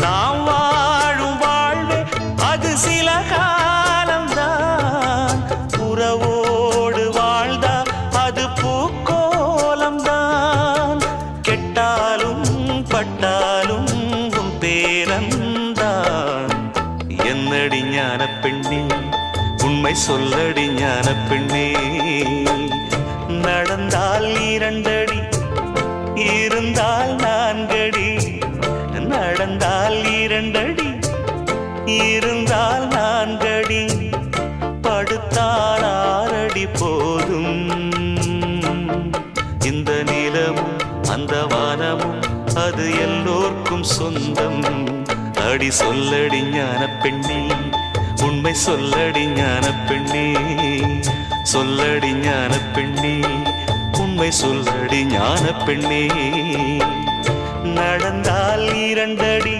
நாம் வாழும் வாழ்வே அது சில காலம்தான். உறவோடு வாழ்ந்தா அது பூக்கோலம்தான். கெட்டாலும் பட்டாலும் உன் பேரந்தான். என்னடி ஞான பெண்ணே, உண்மை சொல்லடி ஞான பெண்ணே. நடந்தால் 2 அடி, இருந்தால் 4 அடி. நடந்தால் 2 அடி, இருந்தால் 4 அடி. படுத்தால் 6 அடி போதும். இந்த நிலமும் அந்த வானமும் அது எல்லோர்க்கும் சொந்தம். அடி சொல்லடி ஞான பெண்ணே, உண்மை சொல்லடி ஞான பெண்ணே. சொல்லடி ஞான பெண்ணே, உண்மை சொல்லடி ஞான பெண்ணே. நடந்தால் 2 அடி,